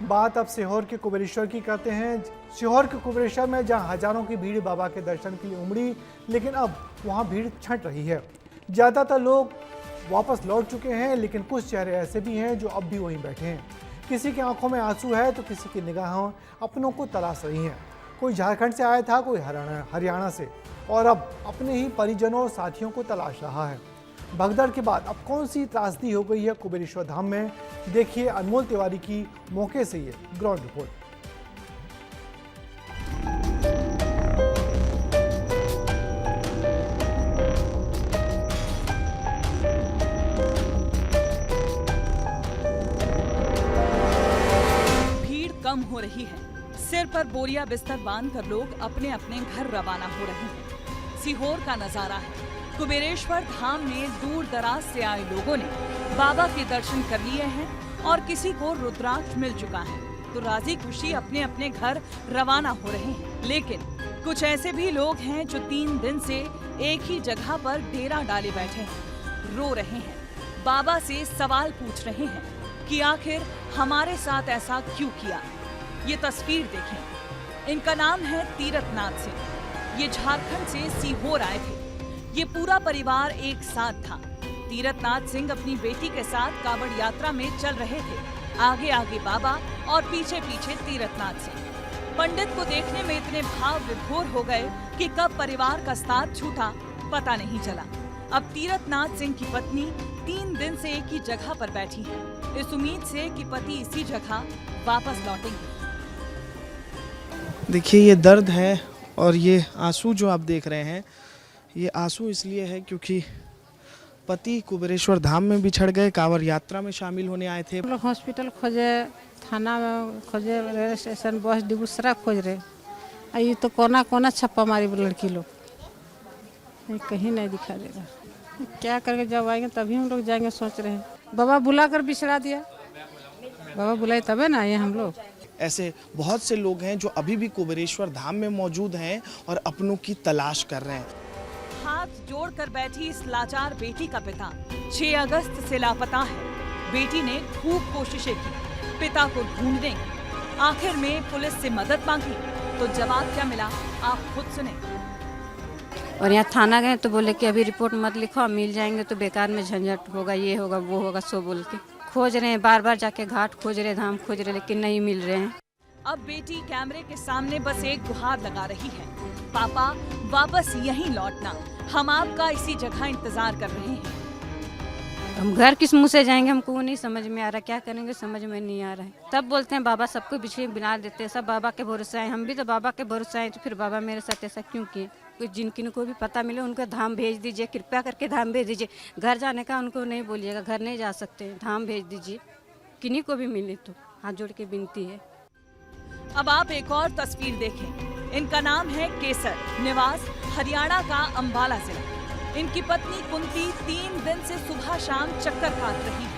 बात अब सीहोर के कुबेरेश्वर की करते हैं। सीहोर के कुबेरेश्वर में जहां हजारों की भीड़ बाबा के दर्शन के लिए उमड़ी, लेकिन अब वहां भीड़ छंट रही है। ज़्यादातर लोग वापस लौट चुके हैं, लेकिन कुछ चेहरे ऐसे भी हैं जो अब भी वहीं बैठे हैं। किसी की आंखों में आंसू है तो किसी की निगाहें अपनों को तलाश रही हैं। कोई झारखंड से आया था, कोई हरियाणा से, और अब अपने ही परिजनों और साथियों को तलाश रहा है। भगदड़ के बाद अब कौन सी त्रासदी हो गई है कुबेरेश्वर धाम में, देखिए अनमोल तिवारी की मौके से ये ग्राउंड रिपोर्ट। भीड़ कम हो रही है। सिर पर बोरिया बिस्तर बांधकर लोग अपने अपने घर रवाना हो रहे हैं। सीहोर का नजारा है। कुबेरेश्वर धाम में दूर दराज से आए लोगों ने बाबा के दर्शन कर लिए हैं और किसी को रुद्राक्ष मिल चुका है तो राजी खुशी अपने अपने घर रवाना हो रहे हैं। लेकिन कुछ ऐसे भी लोग हैं जो 3 दिन से एक ही जगह पर डेरा डाले बैठे हैं, रो रहे हैं, बाबा से सवाल पूछ रहे हैं कि आखिर हमारे साथ ऐसा क्यों किया। ये तस्वीर देखें। इनका नाम है तीरथनाथ सिंह। ये झारखंड से सीहोर आए थे। ये पूरा परिवार एक साथ था। तीरथनाथ सिंह अपनी बेटी के साथ कावड़ यात्रा में चल रहे थे। आगे आगे बाबा और पीछे पीछे तीरथनाथ सिंह। पंडित को देखने में इतने भाव विभोर हो गए कि कब परिवार का साथ छूटा पता नहीं चला। अब तीरथनाथ सिंह की पत्नी 3 दिन से एक ही जगह पर बैठी है, इस उम्मीद से कि पति इसी जगह वापस लौटेंगे। देखिए ये दर्द है और ये आंसू जो आप देख रहे हैं, ये आंसू इसलिए है क्योंकि पति कुबेरेश्वर धाम में बिछड़ गए, कांवड़ यात्रा में शामिल होने आए थे। लोग हॉस्पिटल खोजे, थाना में खोजे, रेलवे स्टेशन, बस डिपो सारा खोज रहे। ये तो कोना कोना छप्पा मारी लड़की लोग, कहीं नहीं दिखा देगा। क्या करके जब आएंगे तभी हम लोग जाएंगे, सोच रहे हैं। बाबा बुला कर बिछड़ा दिया, बाबा बुलाए तबे ना आए हम लोग। ऐसे बहुत से लोग हैं जो अभी भी कुबेरेश्वर धाम में मौजूद हैं और अपनों की तलाश कर रहे हैं। हाथ जोड़कर बैठी इस लाचार बेटी का पिता 6 अगस्त से लापता है। बेटी ने खूब कोशिशें की पिता को ढूंढने की। आखिर में पुलिस से मदद मांगी तो जवाब क्या मिला आप खुद सुने। और यहाँ थाना गए तो बोले कि अभी रिपोर्ट मत लिखो, मिल जाएंगे तो बेकार में झंझट होगा, ये होगा वो होगा, सो बोल के खोज रहे हैं। बार बार जाके घाट खोज रहे, धाम खोज रहे, लेकिन नहीं मिल रहे हैं। अब बेटी कैमरे के सामने बस एक गुहार लगा रही है, पापा वापस यहीं लौटना, हम आपका इसी जगह इंतजार कर रहे हैं। हम घर किस मुंह से जाएंगे, हमको वो नहीं समझ में आ रहा, क्या करेंगे समझ में नहीं आ रहा है। तब बोलते हैं बाबा सबको बिछड़े बिना देते हैं, सब बाबा के भरोसे आए, हम भी तो बाबा के भरोसे आए, तो फिर बाबा मेरे साथ ऐसा क्यों किए। जिन को भी पता मिले उनको धाम भेज दीजिए, कृपया करके धाम भेज दीजिए। घर जाने का उनको नहीं बोलिएगा, घर नहीं जा सकते, धाम भेज दीजिए। किन्हीं को भी मिले तो हाथ जोड़ के विनती है। अब आप एक और तस्वीर देखें। इनका नाम है केसर, निवास हरियाणा का अंबाला जिला। इनकी पत्नी कुंती 3 दिन से सुबह शाम चक्कर काट रही है।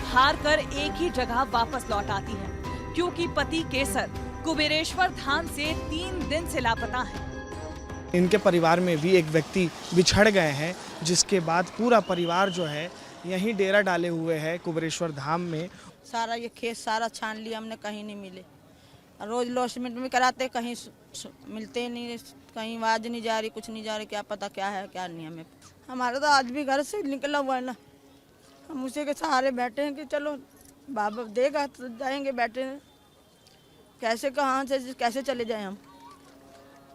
हार कर एक ही जगह वापस लौट आती है क्योंकि पति केसर कुबेरेश्वर धाम से 3 दिन से लापता है। इनके परिवार में भी एक व्यक्ति बिछड़ गए हैं, जिसके बाद पूरा परिवार जो है यहीं डेरा डाले हुए है कुबेरेश्वर धाम में। सारा ये खेत सारा छान लिया हमने, कहीं नहीं मिले। रोज लॉसमेंट में कराते, कहीं मिलते नहीं, कहीं आवाज नहीं जा रही, कुछ नहीं जा रही, क्या पता क्या है क्या नहीं। हमें हमारा तो आज भी घर से निकला हुआ है ना, हम उसी के सहारे बैठे हैं कि चलो बाबा देगा तो जाएंगे। बैठे हैं कैसे, कहाँ से कैसे चले जाएं हम,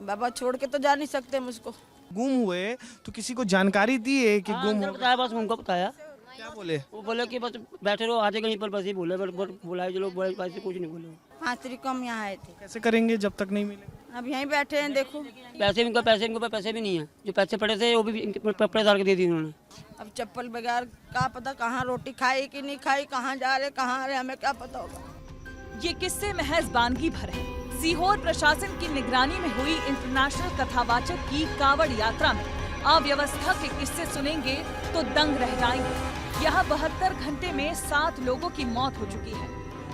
बाबा छोड़ के तो जा नहीं सकते मुझको। गुम हुए तो किसी को जानकारी दी है कि गुम हो? बताया, बस उनको बताया। क्या बोले? वो बोले कि बस बैठे रहो, आजे कहीं पर, बस ही बोले, बुलाए जो लोग बोले, वैसे कुछ नहीं बोले। 5 तारीख को हम यहाँ आए थे। कैसे करेंगे जब तक नहीं मिले? अब यहीं बैठे हैं, देखो इनके पैसे भी नहीं है, जो पैसे पड़े थे वो भी कपड़े डाल के दे दिए उन्होंने। अब चप्पल बगैर का पता कहाँ रोटी खाई कि नहीं खाई, कहाँ जा रहे कहाँ आ रहे, हमें क्या पता होगा। ये किस्से महज वानगी भर है। सीहोर प्रशासन की निगरानी में हुई इंटरनेशनल कथावाचक की कावड़ यात्रा में अव्यवस्था के किस्से सुनेंगे तो दंग रह जाएंगे। यहाँ 72 घंटे में 7 लोगों की मौत हो चुकी है।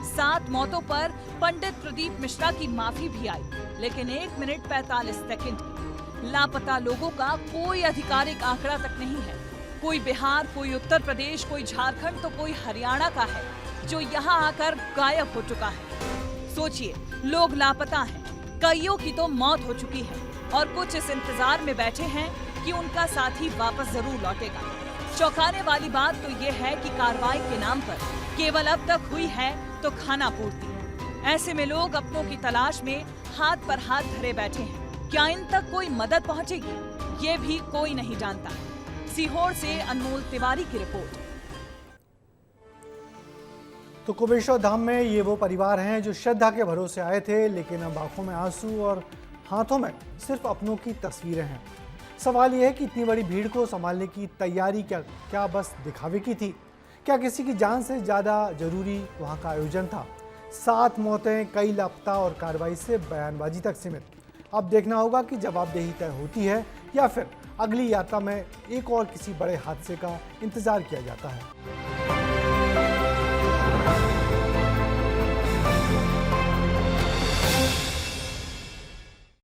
7 मौतों पर पंडित प्रदीप मिश्रा की माफी भी आई, लेकिन 1 मिनट 45 सेकंड की। लापता लोगों का कोई आधिकारिक आंकड़ा तक नहीं है। कोई बिहार, कोई उत्तर प्रदेश, कोई झारखंड तो कोई हरियाणा का है जो यहाँ आकर गायब हो चुका है। सोचिए, लोग लापता हैं, कईयों की तो मौत हो चुकी है और कुछ इस इंतजार में बैठे हैं कि उनका साथी वापस जरूर लौटेगा। चौंकाने वाली बात तो ये है कि कार्रवाई के नाम पर केवल अब तक हुई है तो खाना पूर्ति। ऐसे में लोग अपनों की तलाश में हाथ पर हाथ धरे बैठे हैं। क्या इन तक कोई मदद पहुंचेगी, ये भी कोई नहीं जानता। सीहोर से अनमोल तिवारी की रिपोर्ट। तो कुबेरेश्वर धाम में ये वो परिवार हैं जो श्रद्धा के भरोसे आए थे, लेकिन अब आंखों में आंसू और हाथों में सिर्फ अपनों की तस्वीरें हैं। सवाल यह है कि इतनी बड़ी भीड़ को संभालने की तैयारी क्या बस दिखावे की थी? क्या किसी की जान से ज़्यादा जरूरी वहाँ का आयोजन था? 7 मौतें, कई लापता और कार्रवाई से बयानबाजी तक सीमित। अब देखना होगा कि जवाबदेही तय होती है या फिर अगली यात्रा में एक और किसी बड़े हादसे का इंतजार किया जाता है।